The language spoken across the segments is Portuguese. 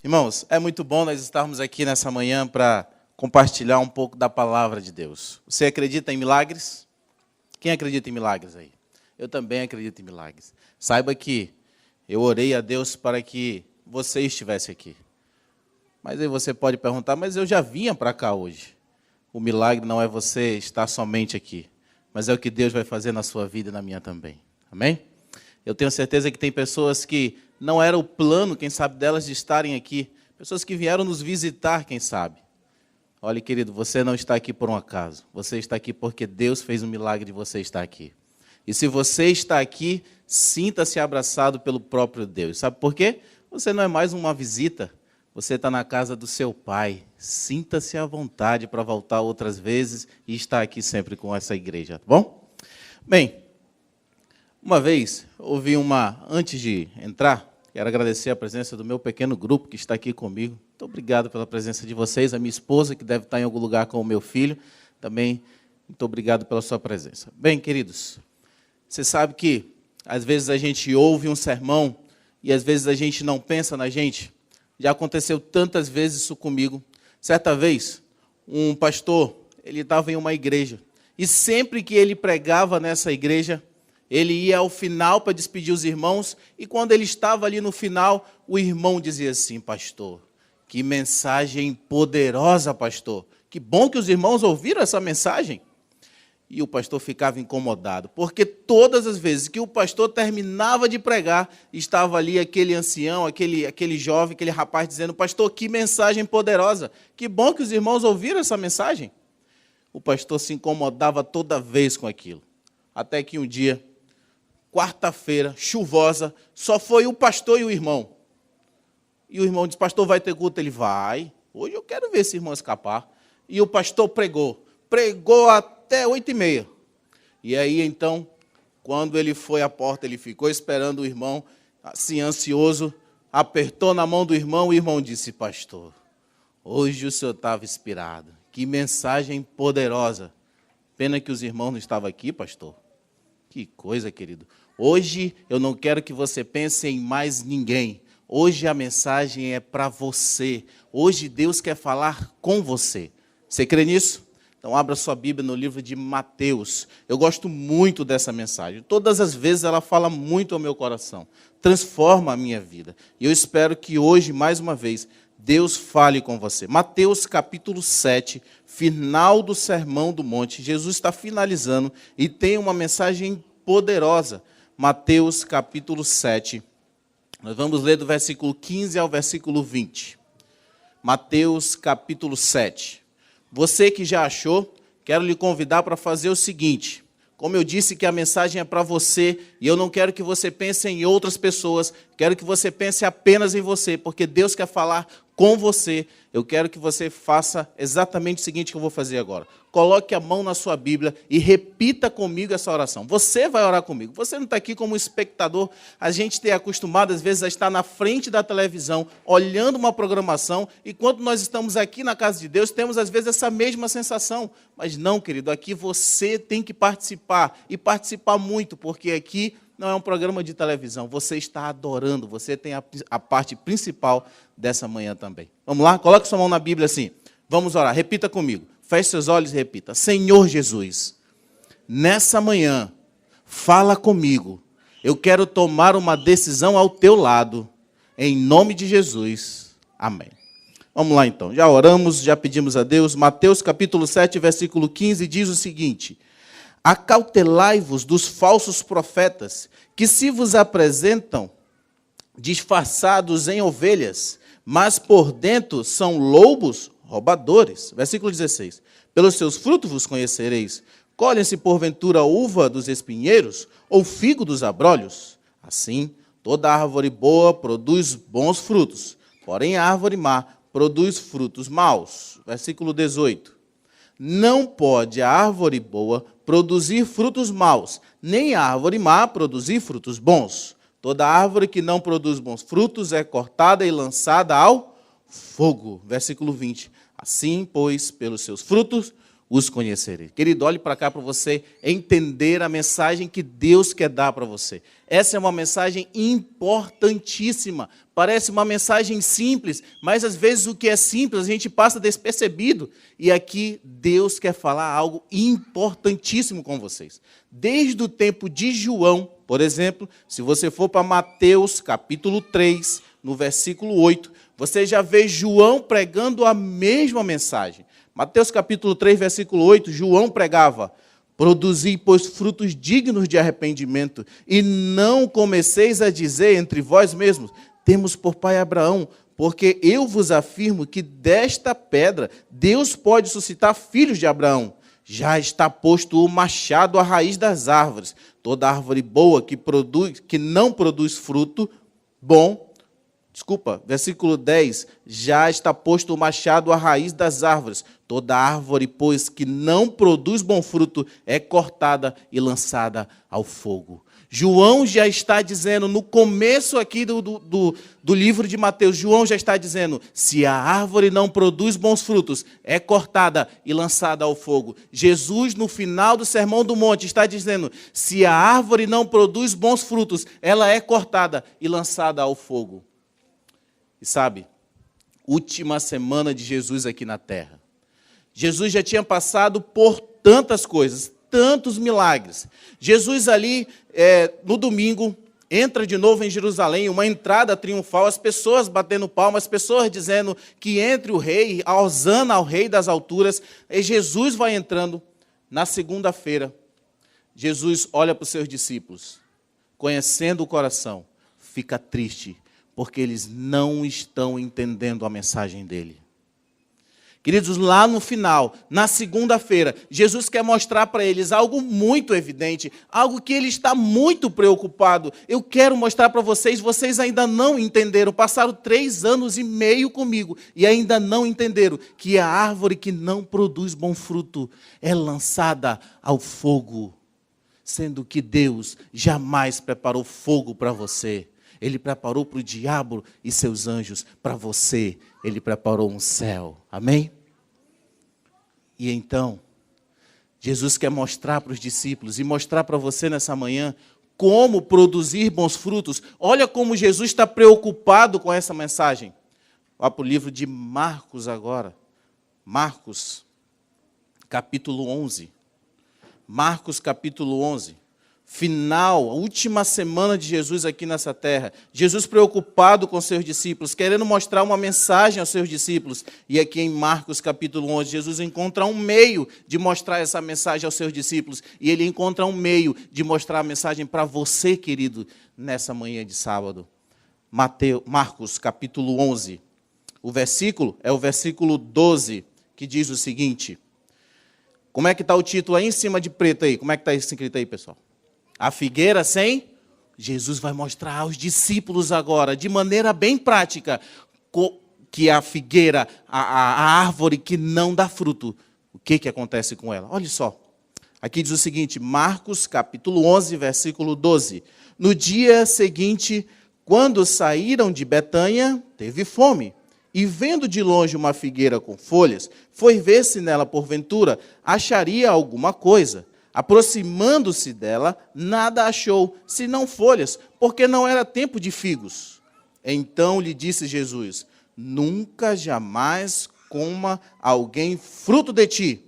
Irmãos, é muito bom nós estarmos aqui nessa manhã para compartilhar um pouco da palavra de Deus. Você acredita em milagres? Quem acredita em milagres aí? Eu também acredito em milagres. Saiba que eu orei a Deus para que você estivesse aqui. Mas aí você pode perguntar, mas eu já vinha para cá hoje. O milagre não é você estar somente aqui, mas é o que Deus vai fazer na sua vida e na minha também. Amém? Eu tenho certeza que tem pessoas que não era o plano, quem sabe, delas de estarem aqui. Pessoas que vieram nos visitar, quem sabe. Olha, querido, você não está aqui por um acaso. Você está aqui porque Deus fez um milagre de você estar aqui. E se você está aqui, sinta-se abraçado pelo próprio Deus. Sabe por quê? Você não é mais uma visita. Você está na casa do seu Pai. Sinta-se à vontade para voltar outras vezes e estar aqui sempre com essa igreja, tá bom? Bem, uma vez, antes de entrar, quero agradecer a presença do meu pequeno grupo que está aqui comigo. Muito obrigado pela presença de vocês, a minha esposa, que deve estar em algum lugar com o meu filho, também muito obrigado pela sua presença. Bem, queridos, você sabe que às vezes a gente ouve um sermão e às vezes a gente não pensa na gente. Já aconteceu tantas vezes isso comigo. Certa vez, um pastor, ele estava em uma igreja e sempre que ele pregava nessa igreja, ele ia ao final para despedir os irmãos, e quando ele estava ali no final, o irmão dizia assim: pastor, que mensagem poderosa, pastor. Que bom que os irmãos ouviram essa mensagem. E o pastor ficava incomodado, porque todas as vezes que o pastor terminava de pregar, estava ali aquele ancião, aquele jovem, aquele rapaz dizendo: pastor, que mensagem poderosa. Que bom que os irmãos ouviram essa mensagem. O pastor se incomodava toda vez com aquilo. Até que um dia, quarta-feira, chuvosa, só foi o pastor e o irmão. E o irmão disse: pastor, vai ter culto? Ele: vai. Hoje eu quero ver esse irmão escapar. E o pastor pregou até 8h30. E aí, então, quando ele foi à porta, ele ficou esperando o irmão, assim, ansioso, apertou na mão do irmão, e o irmão disse: pastor, hoje o senhor estava inspirado. Que mensagem poderosa. Pena que os irmãos não estavam aqui, pastor. Que coisa, querido. Hoje eu não quero que você pense em mais ninguém. Hoje a mensagem é para você. Hoje Deus quer falar com você. Você crê nisso? Então abra sua Bíblia no livro de Mateus. Eu gosto muito dessa mensagem. Todas as vezes ela fala muito ao meu coração. Transforma a minha vida. E eu espero que hoje, mais uma vez, Deus fale com você. Mateus capítulo 7, final do Sermão do Monte. Jesus está finalizando e tem uma mensagem poderosa. Mateus capítulo 7. Nós vamos ler do versículo 15 ao versículo 20. Mateus capítulo 7. Você que já achou, quero lhe convidar para fazer o seguinte. Como eu disse que a mensagem é para você, e eu não quero que você pense em outras pessoas, quero que você pense apenas em você, porque Deus quer falar com você. Eu quero que você faça exatamente o seguinte que eu vou fazer agora. Coloque a mão na sua Bíblia e repita comigo essa oração. Você vai orar comigo. Você não está aqui como espectador. A gente tem acostumado, às vezes, a estar na frente da televisão, olhando uma programação, e quando nós estamos aqui na casa de Deus, temos, às vezes, essa mesma sensação. Mas não, querido, aqui você tem que participar, e participar muito, porque aqui não é um programa de televisão. Você está adorando, você tem a parte principal dessa manhã também. Vamos lá? Coloque sua mão na Bíblia assim. Vamos orar. Repita comigo. Feche seus olhos e repita. Senhor Jesus, nessa manhã, fala comigo. Eu quero tomar uma decisão ao teu lado. Em nome de Jesus. Amém. Vamos lá então. Já oramos, já pedimos a Deus. Mateus capítulo 7, versículo 15 diz o seguinte: acautelai-vos dos falsos profetas, que se vos apresentam disfarçados em ovelhas, mas por dentro são lobos roubadores. Versículo 16. Pelos seus frutos vos conhecereis. Colhem-se porventura uva dos espinheiros, ou figo dos abrolhos? Assim, toda árvore boa produz bons frutos, porém a árvore má produz frutos maus. Versículo 18. Não pode a árvore boa produzir frutos maus, nem a árvore má produzir frutos bons. Toda árvore que não produz bons frutos é cortada e lançada ao fogo. Versículo 20. Assim, pois, pelos seus frutos os conhecereis. Querido, olhe para cá para você entender a mensagem que Deus quer dar para você. Essa é uma mensagem importantíssima. Parece uma mensagem simples, mas às vezes o que é simples a gente passa despercebido. E aqui Deus quer falar algo importantíssimo com vocês. Desde o tempo de João, por exemplo, se você for para Mateus capítulo 3, no versículo 8, você já vê João pregando a mesma mensagem. Mateus capítulo 3, versículo 8, João pregava: produzi, pois, frutos dignos de arrependimento, e não comeceis a dizer entre vós mesmos, temos por pai Abraão, porque eu vos afirmo que desta pedra Deus pode suscitar filhos de Abraão. Já está posto o machado à raiz das árvores. Toda árvore boa que não produz fruto bom, versículo 10, já está posto o machado à raiz das árvores. Toda árvore, pois, que não produz bom fruto, é cortada e lançada ao fogo. João já está dizendo, no começo aqui do livro de Mateus, João já está dizendo, se a árvore não produz bons frutos, é cortada e lançada ao fogo. Jesus, no final do Sermão do Monte, está dizendo, se a árvore não produz bons frutos, ela é cortada e lançada ao fogo. E sabe, última semana de Jesus aqui na terra. Jesus já tinha passado por tantas coisas, tantos milagres. Jesus ali, no domingo, entra de novo em Jerusalém, uma entrada triunfal, as pessoas batendo palmas, as pessoas dizendo que entre o rei, a hosana ao rei das alturas, e Jesus vai entrando. Na segunda-feira, Jesus olha para os seus discípulos, conhecendo o coração, fica triste, porque eles não estão entendendo a mensagem dele. Queridos, lá no final, na segunda-feira, Jesus quer mostrar para eles algo muito evidente, algo que ele está muito preocupado. Eu quero mostrar para vocês, vocês ainda não entenderam, passaram 3 anos e meio comigo e ainda não entenderam que a árvore que não produz bom fruto é lançada ao fogo, sendo que Deus jamais preparou fogo para você. Ele preparou para o diabo e seus anjos. Para você, ele preparou um céu. Amém? E então, Jesus quer mostrar para os discípulos e mostrar para você nessa manhã como produzir bons frutos. Olha como Jesus está preocupado com essa mensagem. Vá para o livro de Marcos agora. Marcos, capítulo 11. Marcos, capítulo 11. Final, a última semana de Jesus aqui nessa terra. Jesus preocupado com seus discípulos, querendo mostrar uma mensagem aos seus discípulos. E aqui em Marcos capítulo 11, Jesus encontra um meio de mostrar essa mensagem aos seus discípulos. E ele encontra um meio de mostrar a mensagem para você, querido, nessa manhã de sábado. Marcos capítulo 11. O versículo é o versículo 12, que diz o seguinte. Como é que está o título aí em cima de preto aí? Como é que está escrito aí, pessoal? A figueira sem? Jesus vai mostrar aos discípulos agora, de maneira bem prática, que a figueira, a árvore que não dá fruto, o que acontece com ela? Olha só, aqui diz o seguinte, Marcos capítulo 11, versículo 12. No dia seguinte, quando saíram de Betânia, teve fome. E vendo de longe uma figueira com folhas, foi ver se nela, porventura, acharia alguma coisa. Aproximando-se dela, nada achou, senão folhas, porque não era tempo de figos. Então lhe disse Jesus, nunca jamais coma alguém fruto de ti.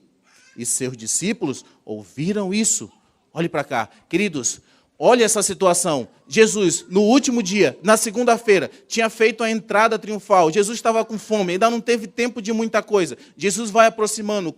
E seus discípulos ouviram isso. Olhe para cá, queridos, olha essa situação. Jesus, no último dia, na segunda-feira, tinha feito a entrada triunfal. Jesus estava com fome, ainda não teve tempo de muita coisa. Jesus vai aproximando,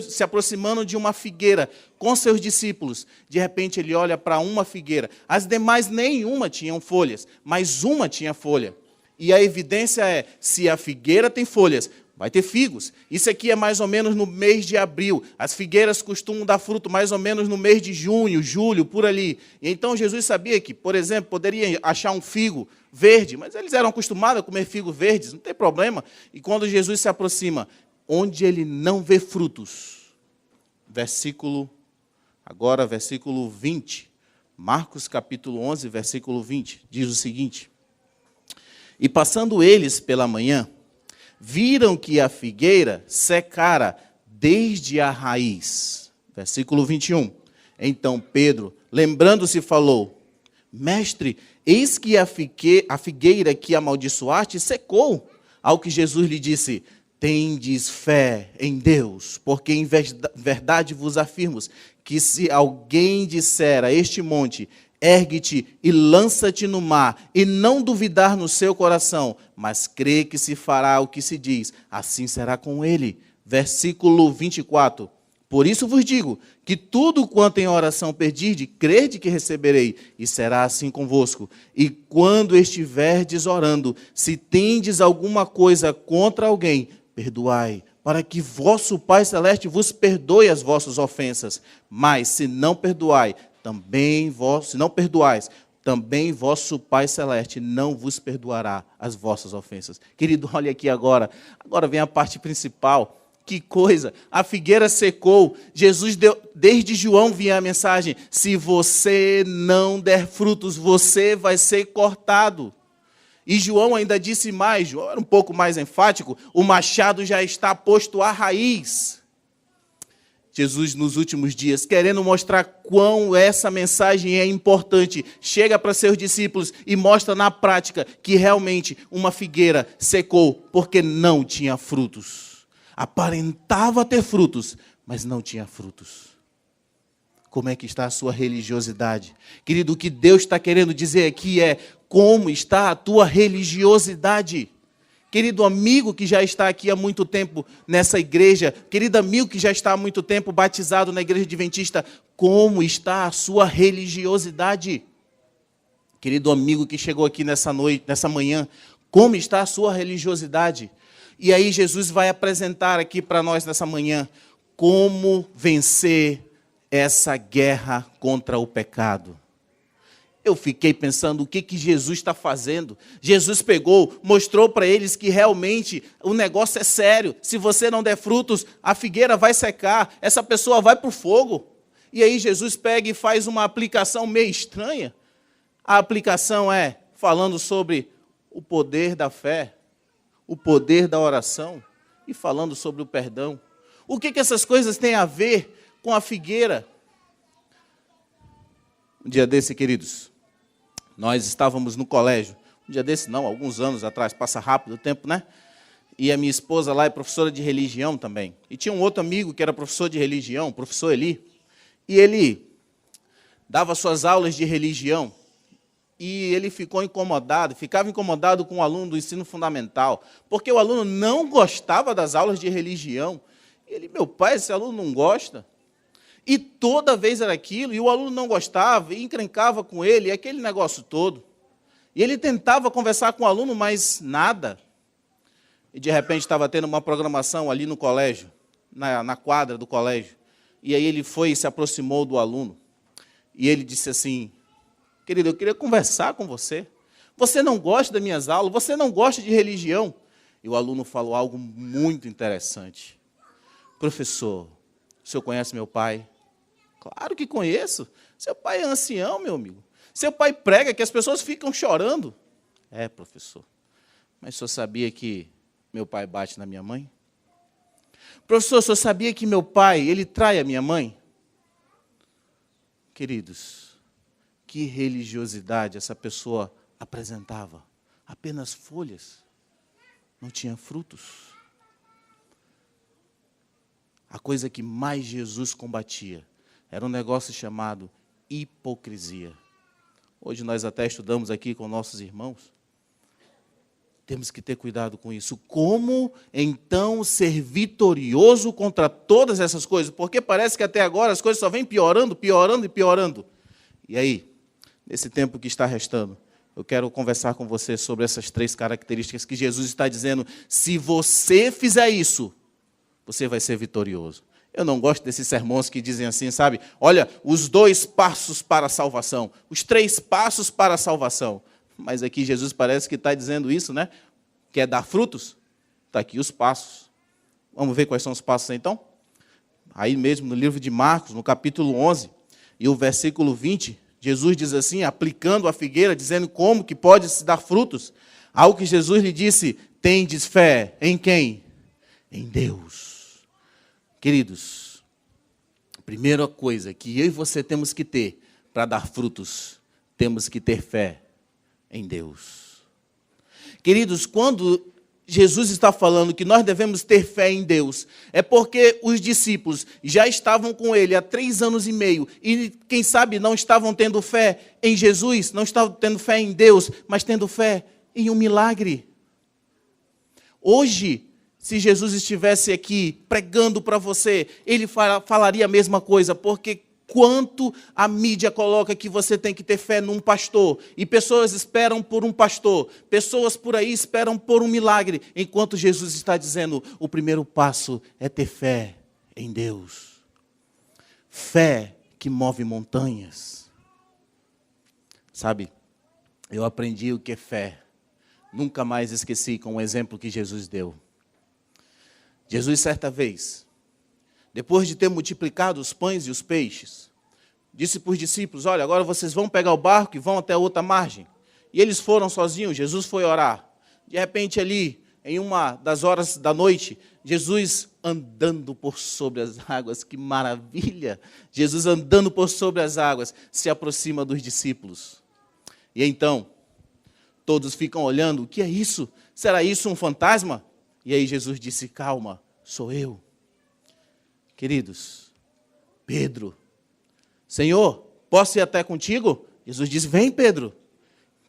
se aproximando de uma figueira com seus discípulos. De repente ele olha para uma figueira. As demais nenhuma tinham folhas, mas uma tinha folha. E a evidência é, se a figueira tem folhas, vai ter figos. Isso aqui é mais ou menos no mês de abril. As figueiras costumam dar fruto mais ou menos no mês de junho, julho, por ali. E então Jesus sabia que, por exemplo, poderia achar um figo verde, mas eles eram acostumados a comer figos verdes, não tem problema. E quando Jesus se aproxima, onde ele não vê frutos, versículo 20, Marcos capítulo 11, versículo 20, diz o seguinte, e passando eles pela manhã, viram que a figueira secara desde a raiz. Versículo 21. Então Pedro, lembrando-se, falou: Mestre, eis que a figueira que amaldiçoaste secou. Ao que Jesus lhe disse: tendes fé em Deus, porque em verdade vos afirmo que se alguém disser a este monte: ergue-te e lança-te no mar, e não duvidar no seu coração, mas crê que se fará o que se diz, assim será com ele. Versículo 24. Por isso vos digo, que tudo quanto em oração pedirde, crede que receberei, e será assim convosco. E quando estiverdes orando, se tendes alguma coisa contra alguém, perdoai, para que vosso Pai Celeste vos perdoe as vossas ofensas. Mas se não perdoais, também vosso Pai Celeste não vos perdoará as vossas ofensas. Querido, olha aqui agora. Agora vem a parte principal. Que coisa, a figueira secou. Jesus deu, desde João vinha a mensagem: se você não der frutos, você vai ser cortado. E João ainda disse mais, João era um pouco mais enfático: o machado já está posto à raiz. Jesus, nos últimos dias, querendo mostrar quão essa mensagem é importante, chega para seus discípulos e mostra na prática que realmente uma figueira secou porque não tinha frutos. Aparentava ter frutos, mas não tinha frutos. Como é que está a sua religiosidade? Querido, o que Deus está querendo dizer aqui é: como está a tua religiosidade? Querido amigo que já está aqui há muito tempo nessa igreja, querido amigo que já está há muito tempo batizado na igreja adventista, como está a sua religiosidade? Querido amigo que chegou aqui nessa noite, nessa manhã, como está a sua religiosidade? E aí Jesus vai apresentar aqui para nós nessa manhã como vencer essa guerra contra o pecado. Eu fiquei pensando, o que Jesus está fazendo? Jesus pegou, mostrou para eles que realmente o negócio é sério. Se você não der frutos, a figueira vai secar, essa pessoa vai para o fogo. E aí Jesus pega e faz uma aplicação meio estranha. A aplicação é falando sobre o poder da fé, o poder da oração e falando sobre o perdão. O que essas coisas têm a ver com a figueira? Um dia desse, queridos, nós estávamos no colégio. Um dia desse não, alguns anos atrás, passa rápido o tempo, né? E a minha esposa lá é professora de religião também. E tinha um outro amigo que era professor de religião, o professor Eli. E ele dava suas aulas de religião. E ele ficava incomodado com o aluno do ensino fundamental, porque o aluno não gostava das aulas de religião. Ele: meu pai, esse aluno não gosta. E toda vez era aquilo, e o aluno não gostava, e encrencava com ele, e aquele negócio todo. E ele tentava conversar com o aluno, mas nada. E de repente estava tendo uma programação ali no colégio, na quadra do colégio. E aí ele foi e se aproximou do aluno. E ele disse assim: querido, eu queria conversar com você. Você não gosta das minhas aulas? Você não gosta de religião? E o aluno falou algo muito interessante. Professor, o senhor conhece meu pai? Claro que conheço. Seu pai é ancião, meu amigo. Seu pai prega que as pessoas ficam chorando. É, professor. Mas o senhor sabia que meu pai bate na minha mãe? Professor, o senhor sabia que meu pai, ele trai a minha mãe? Queridos, que religiosidade essa pessoa apresentava? Apenas folhas, não tinha frutos. A coisa que mais Jesus combatia era um negócio chamado hipocrisia. Hoje nós até estudamos aqui com nossos irmãos. Temos que ter cuidado com isso. Como, então, ser vitorioso contra todas essas coisas? Porque parece que até agora as coisas só vêm piorando, piorando e piorando. E aí, nesse tempo que está restando, eu quero conversar com você sobre essas 3 características que Jesus está dizendo: se você fizer isso, você vai ser vitorioso. Eu não gosto desses sermões que dizem assim, sabe? Olha, os 2 passos para a salvação, os 3 passos para a salvação. Mas aqui Jesus parece que está dizendo isso, né? Quer dar frutos? Está aqui os passos. Vamos ver quais são os passos então? Aí mesmo no livro de Marcos, no capítulo 11, e o versículo 20, Jesus diz assim, aplicando a figueira, dizendo como que pode se dar frutos. Ao que Jesus lhe disse: tendes fé em quem? Em Deus. Queridos, a primeira coisa que eu e você temos que ter para dar frutos, temos que ter fé em Deus. Queridos, quando Jesus está falando que nós devemos ter fé em Deus, é porque os discípulos já estavam com ele há 3 anos e meio, e quem sabe não estavam tendo fé em Jesus, não estavam tendo fé em Deus, mas tendo fé em um milagre. Hoje, se Jesus estivesse aqui pregando para você, ele falaria a mesma coisa, porque quanto a mídia coloca que você tem que ter fé num pastor, e pessoas esperam por um pastor, pessoas por aí esperam por um milagre, enquanto Jesus está dizendo, o primeiro passo é ter fé em Deus. Fé que move montanhas. Sabe, eu aprendi o que é fé. Nunca mais esqueci com o exemplo que Jesus deu. Jesus, certa vez, depois de ter multiplicado os pães e os peixes, disse para os discípulos, olha, agora vocês vão pegar o barco e vão até a outra margem. E eles foram sozinhos, Jesus foi orar. De repente ali, em uma das horas da noite, Jesus andando por sobre as águas, que maravilha! Jesus andando por sobre as águas, se aproxima dos discípulos. E então, todos ficam olhando, o que é isso? Será isso um fantasma? E aí Jesus disse, calma, sou eu. Queridos, Pedro, Senhor, posso ir até contigo? Jesus disse, vem Pedro.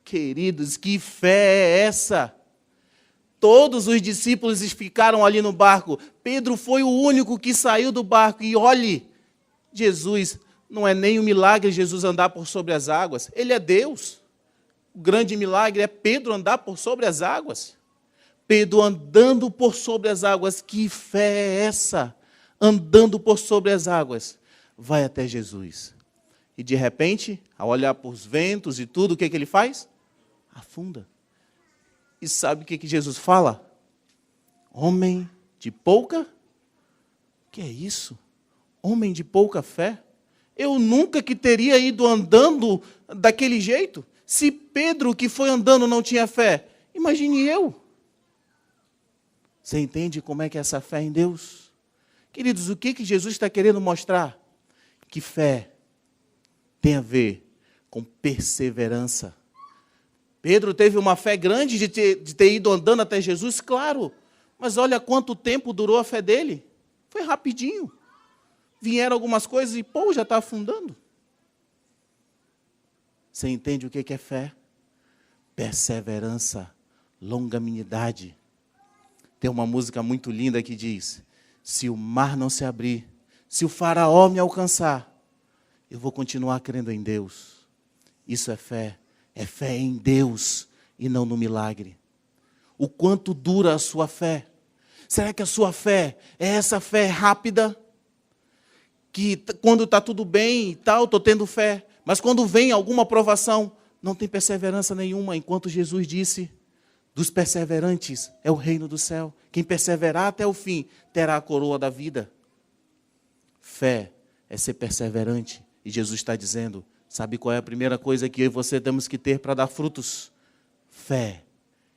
Queridos, que fé é essa? Todos os discípulos ficaram ali no barco. Pedro foi o único que saiu do barco. E olhe, Jesus, não é nem um milagre Jesus andar por sobre as águas. Ele é Deus. O grande milagre é Pedro andar por sobre as águas. Pedro andando por sobre as águas. Que fé é essa? Andando por sobre as águas. Vai até Jesus. E de repente, ao olhar para os ventos e tudo, o que ele faz? Afunda. E sabe o que Jesus fala? Homem de pouca? Que é isso? Homem de pouca fé? Eu nunca que teria ido andando daquele jeito. Se Pedro que foi andando não tinha fé, imagine eu. Você entende como é que é essa fé em Deus? Queridos, o que Jesus está querendo mostrar? Que fé tem a ver com perseverança. Pedro teve uma fé grande de ter ido andando até Jesus, claro. Mas olha quanto tempo durou a fé dele. Foi rapidinho. Vieram algumas coisas e, já está afundando. Você entende o que é fé? Perseverança, longanimidade. Tem uma música muito linda que diz, se o mar não se abrir, se o faraó me alcançar, eu vou continuar crendo em Deus. Isso é fé em Deus e não no milagre. O quanto dura a sua fé? Será que a sua fé é essa fé rápida? Que quando está tudo bem e tal, estou tendo fé. Mas quando vem alguma provação, não tem perseverança nenhuma. Enquanto Jesus disse, dos perseverantes é o reino do céu. Quem perseverar até o fim, terá a coroa da vida. Fé é ser perseverante. E Jesus está dizendo, sabe qual é a primeira coisa que eu e você temos que ter para dar frutos? Fé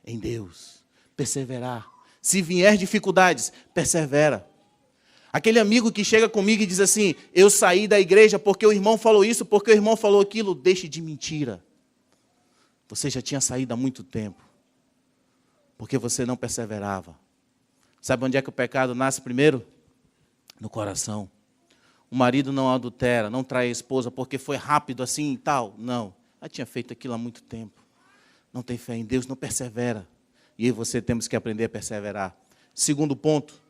em Deus. Perseverar. Se vier dificuldades, persevera. Aquele amigo que chega comigo e diz assim, eu saí da igreja porque o irmão falou isso, porque o irmão falou aquilo, deixe de mentira. Você já tinha saído há muito tempo. Porque você não perseverava. Sabe onde é que o pecado nasce primeiro? No coração. O marido não adultera, não trai a esposa porque foi rápido assim e tal. Não, já tinha feito aquilo há muito tempo. Não tem fé em Deus, não persevera. E eu e você temos que aprender a perseverar. Segundo ponto.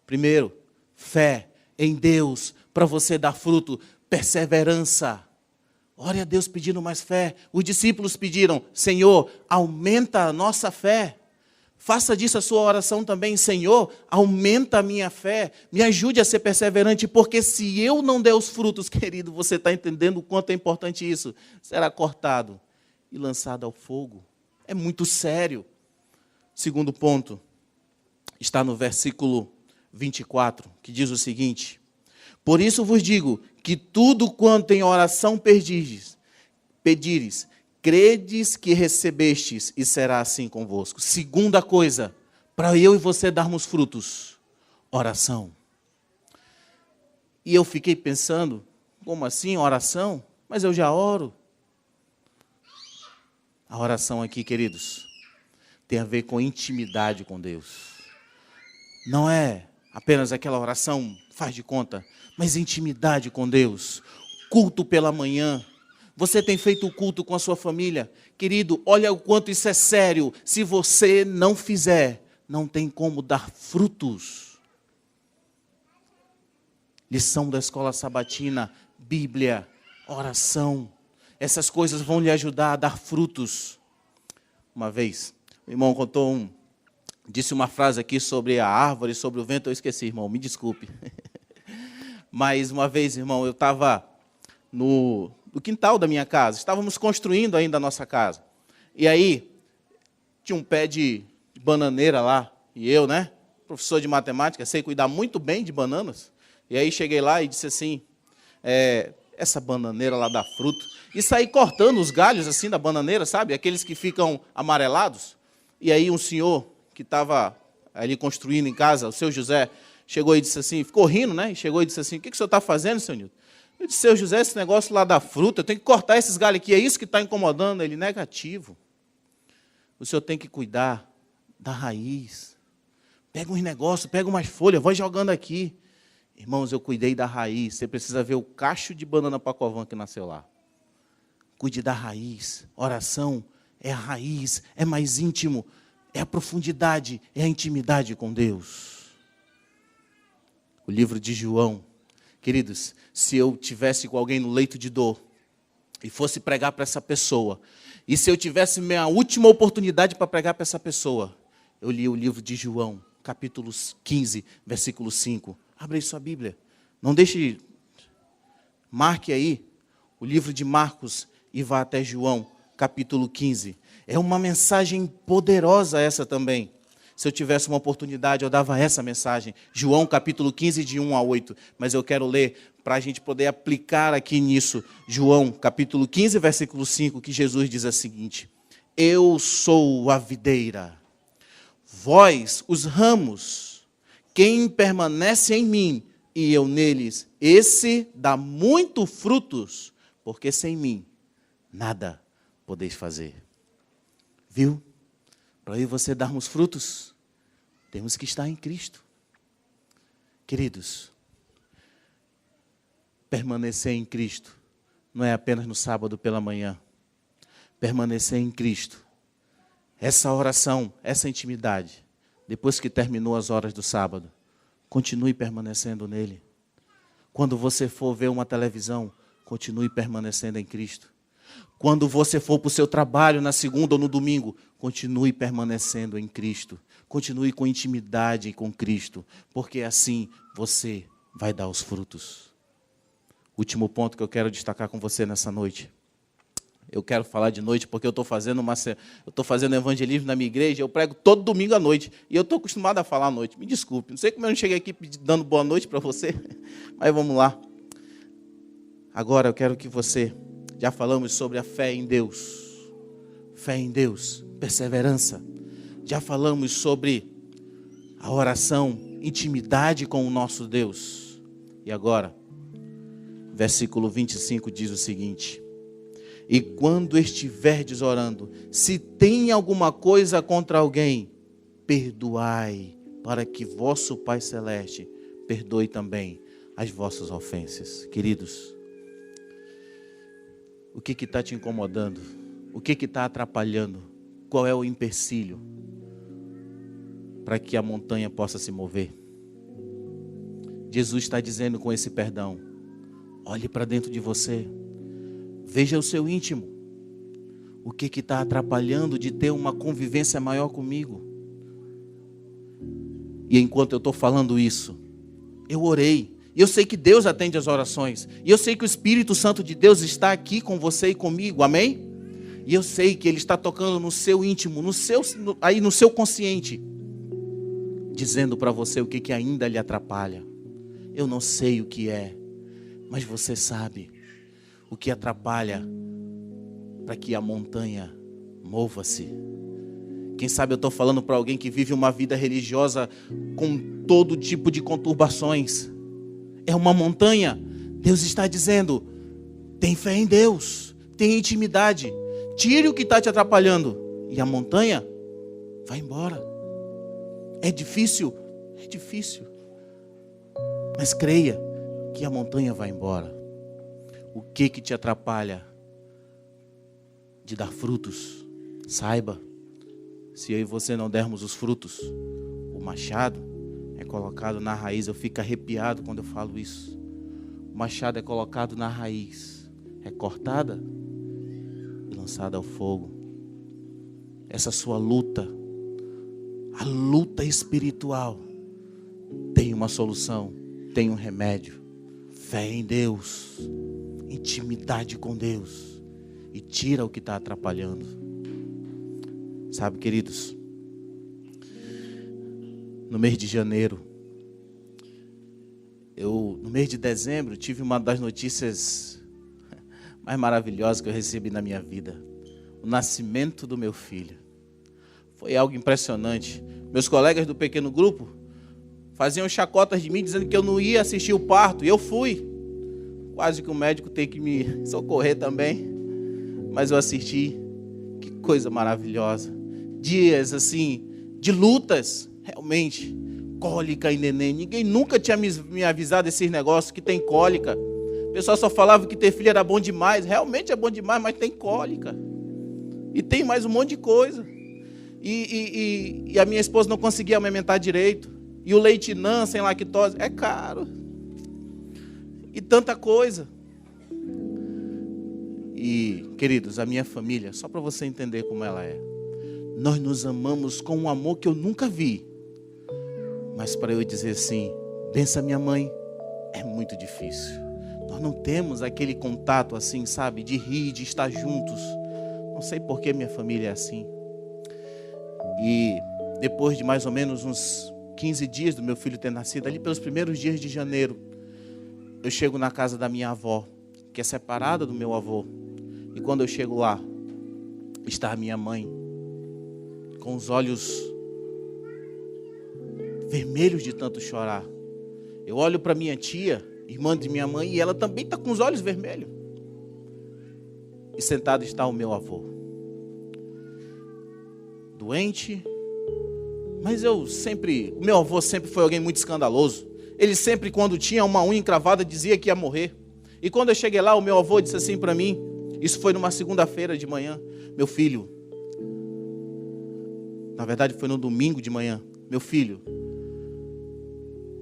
Primeiro, fé em Deus para você dar fruto. Perseverança. Ore a Deus pedindo mais fé. Os discípulos pediram, Senhor, aumenta a nossa fé. Faça disso a sua oração também, Senhor, aumenta a minha fé, me ajude a ser perseverante, porque se eu não der os frutos, querido, você está entendendo o quanto é importante isso, será cortado e lançado ao fogo. É muito sério. Segundo ponto, está no versículo 24, que diz o seguinte, por isso vos digo, que tudo quanto em oração pedires, credes que recebestes e será assim convosco. Segunda coisa, para eu e você darmos frutos, oração. E eu fiquei pensando, como assim, oração? Mas eu já oro. A oração aqui, queridos, tem a ver com intimidade com Deus. Não é apenas aquela oração, faz de conta, mas intimidade com Deus. Culto pela manhã. Você tem feito o culto com a sua família? Querido, olha o quanto isso é sério. Se você não fizer, não tem como dar frutos. Lição da escola sabatina, Bíblia, oração. Essas coisas vão lhe ajudar a dar frutos. Uma vez, o irmão disse uma frase aqui sobre a árvore, sobre o vento. Eu esqueci, irmão, me desculpe. Mas uma vez, irmão, eu estava no quintal da minha casa. Estávamos construindo ainda a nossa casa. E aí, tinha um pé de bananeira lá. E eu, né, professor de matemática, sei cuidar muito bem de bananas. E aí cheguei lá e disse assim, essa bananeira lá dá fruto. E saí cortando os galhos assim da bananeira, sabe? Aqueles que ficam amarelados. E aí um senhor que estava ali construindo em casa, o seu José, chegou e disse assim, ficou rindo, né? E chegou e disse assim, o que o senhor está fazendo, seu Nilton? Eu disse, seu José, esse negócio lá da fruta, eu tenho que cortar esses galhos aqui, é isso que está incomodando? Ele, negativo. O senhor tem que cuidar da raiz. Pega uns negócios, pega umas folhas, vai jogando aqui. Irmãos, eu cuidei da raiz. Você precisa ver o cacho de banana pacovã que nasceu lá. Cuide da raiz. Oração é a raiz, é mais íntimo, é a profundidade, é a intimidade com Deus. O livro de João. Queridos, se eu tivesse com alguém no leito de dor e fosse pregar para essa pessoa, e se eu tivesse minha última oportunidade para pregar para essa pessoa, eu li o livro de João, capítulo 15, versículo 5. Abre aí sua Bíblia. Não deixe, marque aí o livro de Marcos e vá até João, capítulo 15. É uma mensagem poderosa essa também. Se eu tivesse uma oportunidade, eu dava essa mensagem. João, capítulo 15, de 1 a 8. Mas eu quero ler para a gente poder aplicar aqui nisso. João, capítulo 15, versículo 5, que Jesus diz o seguinte. Eu sou a videira, vós os ramos. Quem permanece em mim e eu neles, esse dá muito frutos, porque sem mim nada podeis fazer. Viu? Para eu e você darmos frutos, temos que estar em Cristo. Queridos, permanecer em Cristo não é apenas no sábado pela manhã. Permanecer em Cristo, essa oração, essa intimidade, depois que terminou as horas do sábado, continue permanecendo nele. Quando você for ver uma televisão, continue permanecendo em Cristo. Quando você for para o seu trabalho na segunda ou no domingo, continue permanecendo em Cristo. Continue com intimidade com Cristo, porque assim você vai dar os frutos. Último ponto que eu quero destacar com você nessa noite. Eu quero falar de noite porque eu estou fazendo evangelismo na minha igreja, eu prego todo domingo à noite, e eu estou acostumado a falar à noite. Me desculpe, não sei como eu não cheguei aqui dando boa noite para você, mas vamos lá. Agora eu quero que você... Já falamos sobre a fé em Deus, perseverança. Já falamos sobre a oração, intimidade com o nosso Deus. E agora, versículo 25 diz o seguinte: e quando estiverdes orando, se tem alguma coisa contra alguém, perdoai, para que vosso Pai Celeste perdoe também as vossas ofensas. Queridos, o que está te incomodando? O que está atrapalhando? Qual é o empecilho para que a montanha possa se mover? Jesus está dizendo com esse perdão: olhe para dentro de você, veja o seu íntimo. O que está atrapalhando de ter uma convivência maior comigo? E enquanto eu estou falando isso, eu orei. E eu sei que Deus atende as orações. E eu sei que o Espírito Santo de Deus está aqui com você e comigo. Amém? E eu sei que Ele está tocando no seu íntimo, no seu consciente, dizendo para você o que ainda lhe atrapalha. Eu não sei o que é, mas você sabe o que atrapalha para que a montanha mova-se. Quem sabe eu estou falando para alguém que vive uma vida religiosa com todo tipo de conturbações. é uma montanha. Deus está dizendo, tem fé em Deus, tem intimidade, tire o que está te atrapalhando e a montanha vai embora. É difícil, mas creia que a montanha vai embora. O que te atrapalha de dar frutos? Saiba, se eu e você não dermos os frutos, o machado é colocado na raiz. Eu fico arrepiado quando eu falo isso. O machado é colocado na raiz, é cortada e lançada ao fogo. Essa sua luta, a luta espiritual, tem uma solução, tem um remédio. Fé em Deus, intimidade com Deus, e tira o que está atrapalhando. Sabe, queridos, no mês de janeiro, no mês de dezembro, tive uma das notícias mais maravilhosas que eu recebi na minha vida. O nascimento do meu filho. Foi algo impressionante. Meus colegas do pequeno grupo faziam chacotas de mim, dizendo que eu não ia assistir o parto. E eu fui. Quase que o médico tem que me socorrer também. Mas eu assisti. Que coisa maravilhosa. Dias assim, de lutas, realmente. Cólica em neném. Ninguém nunca tinha me avisado desses negócios que tem cólica. O pessoal só falava que ter filho era bom demais. Realmente é bom demais, mas tem cólica. E tem mais um monte de coisa. E a minha esposa não conseguia amamentar direito. E o leite NAN sem lactose é caro. E tanta coisa. E, queridos, a minha família, só para você entender como ela é. Nós nos amamos com um amor que eu nunca vi. Mas para eu dizer assim, bença minha mãe, é muito difícil. Nós não temos aquele contato assim, sabe, de rir, de estar juntos. Não sei por que minha família é assim. E depois de mais ou menos uns 15 dias do meu filho ter nascido, ali pelos primeiros dias de janeiro, eu chego na casa da minha avó, que é separada do meu avô. E quando eu chego lá, está a minha mãe, com os olhos vermelhos de tanto chorar. Eu olho para minha tia, irmã de minha mãe, e ela também está com os olhos vermelhos. E sentado está o meu avô. Doente, mas o meu avô sempre foi alguém muito escandaloso. Ele sempre, quando tinha uma unha encravada, dizia que ia morrer. E quando eu cheguei lá, o meu avô disse assim para mim, isso foi numa segunda-feira de manhã, meu filho, na verdade foi no domingo de manhã, meu filho,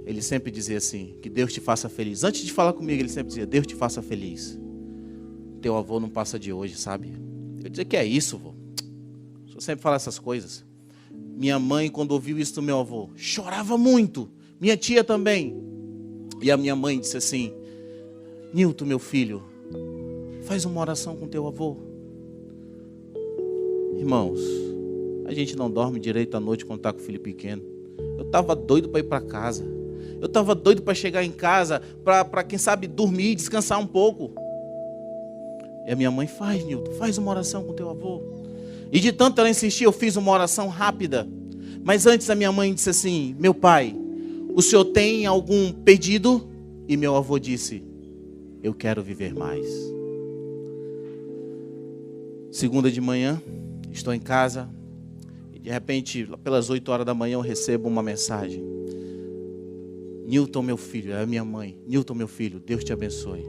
ele sempre dizia assim, que Deus te faça feliz. Antes de falar comigo, ele sempre dizia, Deus te faça feliz. Teu avô não passa de hoje, sabe? Eu dizia, que é isso, vô? O senhor sempre fala essas coisas. Minha mãe, quando ouviu isso do meu avô, chorava muito. Minha tia também. E a minha mãe disse assim, Nilton, meu filho, faz uma oração com teu avô. Irmãos, a gente não dorme direito à noite quando está com o filho pequeno. Eu estava doido para ir para casa. Eu estava doido para chegar em casa, para quem sabe dormir e descansar um pouco. E a minha mãe, faz, Nilton, faz uma oração com teu avô. E de tanto ela insistir, eu fiz uma oração rápida. Mas antes a minha mãe disse assim, meu pai, o senhor tem algum pedido? E meu avô disse, eu quero viver mais. Segunda de manhã, estou em casa. E de repente, pelas 8 horas da manhã, eu recebo uma mensagem. Nilton, meu filho, é a minha mãe. Nilton, meu filho, Deus te abençoe.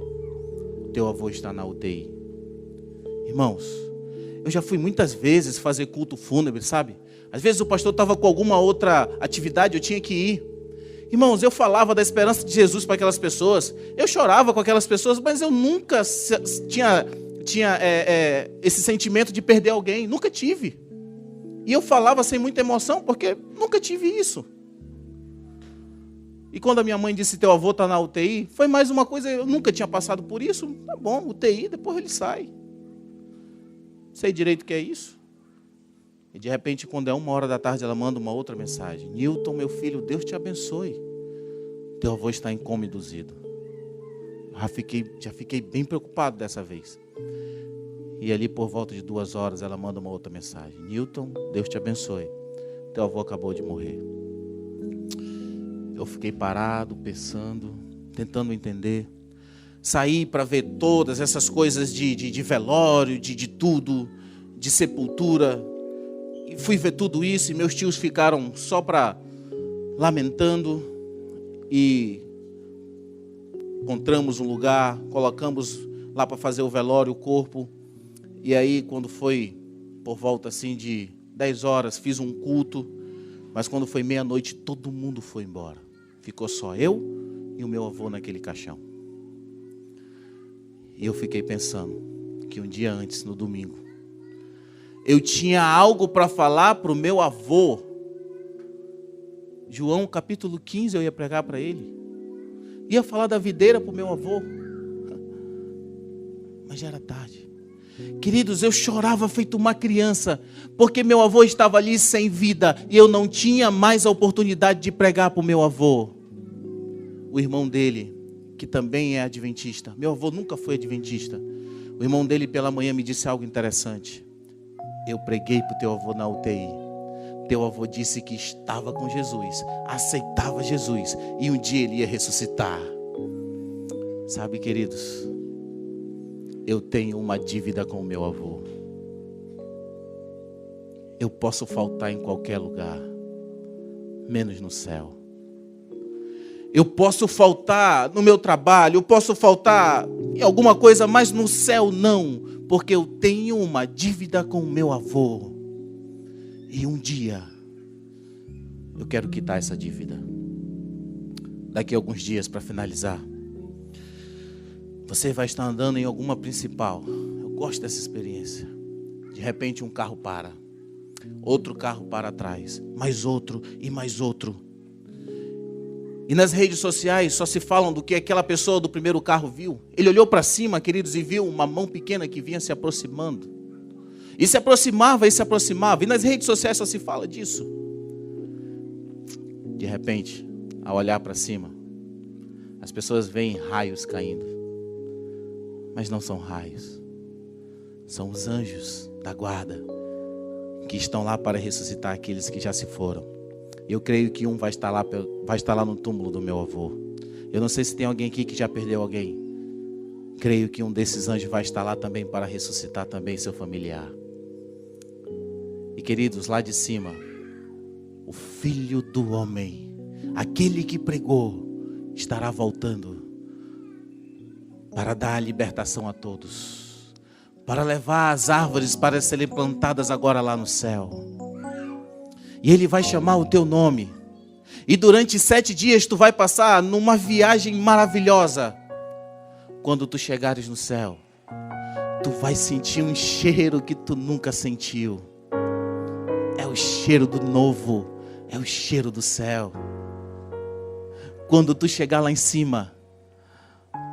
Teu avô está na UTI. Irmãos, eu já fui muitas vezes fazer culto fúnebre, sabe? Às vezes o pastor estava com alguma outra atividade, eu tinha que ir. Irmãos, eu falava da esperança de Jesus para aquelas pessoas. Eu chorava com aquelas pessoas, mas eu nunca tinha esse sentimento de perder alguém. Nunca tive. E eu falava sem muita emoção, porque nunca tive isso. E quando a minha mãe disse, teu avô está na UTI, foi mais uma coisa, eu nunca tinha passado por isso. Tá bom, UTI, depois ele sai. Sei direito o que é isso. E de repente, quando é 1h da tarde, ela manda uma outra mensagem. Nilton, meu filho, Deus te abençoe. Teu avô está em coma induzido. Já fiquei bem preocupado dessa vez. E ali por volta de 2 horas, ela manda uma outra mensagem. Nilton, Deus te abençoe. Teu avô acabou de morrer. Eu fiquei parado, pensando. tentando entender. Saí para ver todas essas coisas de velório, de tudo, de sepultura. E fui ver tudo isso e meus tios ficaram só para lamentando. E encontramos um lugar, colocamos lá para fazer o velório, o corpo. E aí, quando foi por volta assim de 10 horas, fiz um culto. Mas quando foi meia-noite, todo mundo foi embora. Ficou só eu e o meu avô naquele caixão. E eu fiquei pensando que um dia antes, no domingo, eu tinha algo para falar para o meu avô. João capítulo 15 eu ia pregar para ele. Ia falar da videira para o meu avô. Mas já era tarde. Queridos, eu chorava feito uma criança, porque meu avô estava ali sem vida, e eu não tinha mais a oportunidade de pregar para o meu avô. O irmão dele, que também é adventista, meu avô nunca foi adventista, o irmão dele pela manhã me disse algo interessante. Eu preguei para o teu avô na UTI, teu avô disse que estava com Jesus, aceitava Jesus, e um dia ele ia ressuscitar. Sabe, queridos, eu tenho uma dívida com o meu avô. Eu posso faltar em qualquer lugar, menos no céu. Eu posso faltar no meu trabalho, eu posso faltar em alguma coisa, mas no céu não, porque eu tenho uma dívida com o meu avô. E um dia eu quero quitar essa dívida. Daqui a alguns dias, para finalizar, você vai estar andando em alguma principal. Eu gosto dessa experiência. De repente um carro para. Outro carro para atrás. Mais outro e mais outro. E nas redes sociais só se falam do que aquela pessoa do primeiro carro viu. Ele olhou para cima, queridos, e viu uma mão pequena que vinha se aproximando. E se aproximava e se aproximava. E nas redes sociais só se fala disso. De repente, ao olhar para cima, as pessoas veem raios caindo. Mas não são raios, são os anjos da guarda que estão lá para ressuscitar aqueles que já se foram. Eu creio que um vai estar lá no túmulo do meu avô. Eu não sei se tem alguém aqui que já perdeu alguém. Creio que um desses anjos vai estar lá também para ressuscitar também seu familiar. E queridos, lá de cima, o Filho do Homem, aquele que pregou, estará voltando para dar a libertação a todos, para levar as árvores para serem plantadas agora lá no céu. E Ele vai chamar o teu nome. E durante 7 dias tu vai passar numa viagem maravilhosa. Quando tu chegares no céu, tu vai sentir um cheiro que tu nunca sentiu. É o cheiro do novo, é o cheiro do céu. Quando tu chegar lá em cima,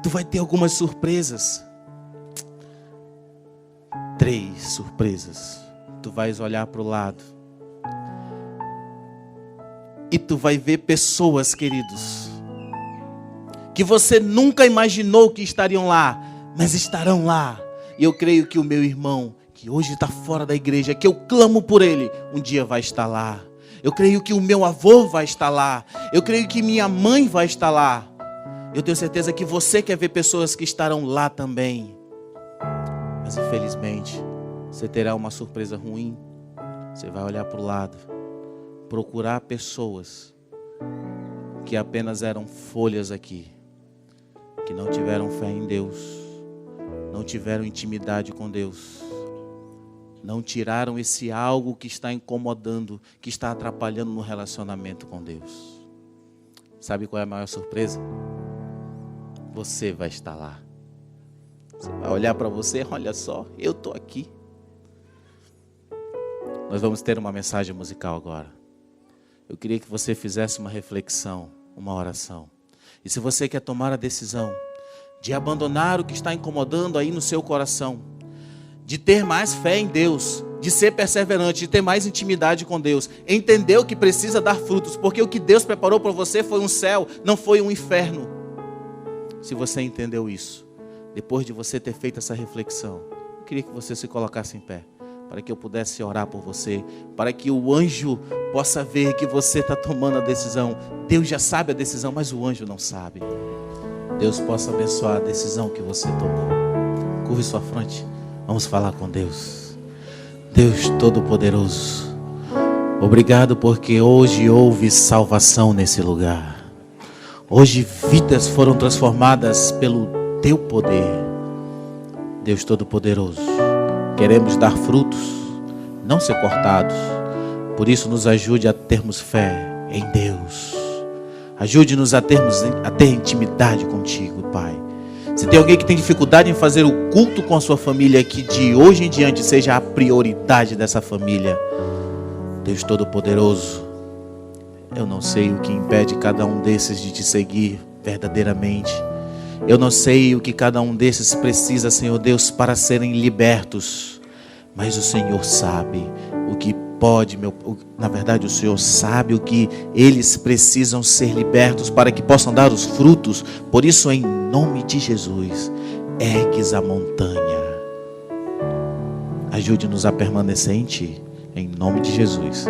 tu vai ter algumas surpresas. 3 surpresas. Tu vais olhar para o lado. E tu vai ver pessoas, queridos, que você nunca imaginou que estariam lá, mas estarão lá. E eu creio que o meu irmão, que hoje está fora da igreja, que eu clamo por ele, um dia vai estar lá. Eu creio que o meu avô vai estar lá. Eu creio que minha mãe vai estar lá. Eu tenho certeza que você quer ver pessoas que estarão lá também. Mas infelizmente, você terá uma surpresa ruim. Você vai olhar para o lado, procurar pessoas que apenas eram folhas aqui, que não tiveram fé em Deus, não tiveram intimidade com Deus, não tiraram esse algo que está incomodando, que está atrapalhando no relacionamento com Deus. Sabe qual é a maior surpresa? Você vai estar lá. Você vai olhar para você, olha só, eu estou aqui. Nós vamos ter uma mensagem musical agora. Eu queria que você fizesse uma reflexão, uma oração. E se você quer tomar a decisão de abandonar o que está incomodando aí no seu coração, de ter mais fé em Deus, de ser perseverante, de ter mais intimidade com Deus, entendeu que precisa dar frutos, porque o que Deus preparou para você foi um céu, não foi um inferno. Se você entendeu isso, depois de você ter feito essa reflexão, eu queria que você se colocasse em pé, para que eu pudesse orar por você, para que o anjo possa ver que você está tomando a decisão. Deus já sabe a decisão, mas o anjo não sabe. Deus possa abençoar a decisão que você tomou. Curve sua fronte. Vamos falar com Deus. Deus Todo-Poderoso, obrigado porque hoje houve salvação nesse lugar. Hoje vidas foram transformadas pelo Teu poder. Deus Todo-Poderoso, queremos dar frutos, não ser cortados. Por isso nos ajude a termos fé em Deus. Ajude-nos a ter intimidade contigo, Pai. Se tem alguém que tem dificuldade em fazer o culto com a sua família, que de hoje em diante seja a prioridade dessa família. Deus Todo-Poderoso, eu não sei o que impede cada um desses de te seguir verdadeiramente. Eu não sei o que cada um desses precisa, Senhor Deus, para serem libertos. Mas o Senhor sabe o que pode, na verdade o Senhor sabe o que eles precisam ser libertos para que possam dar os frutos. Por isso, em nome de Jesus, ergues a montanha. Ajude-nos a permanecer em Ti, em nome de Jesus.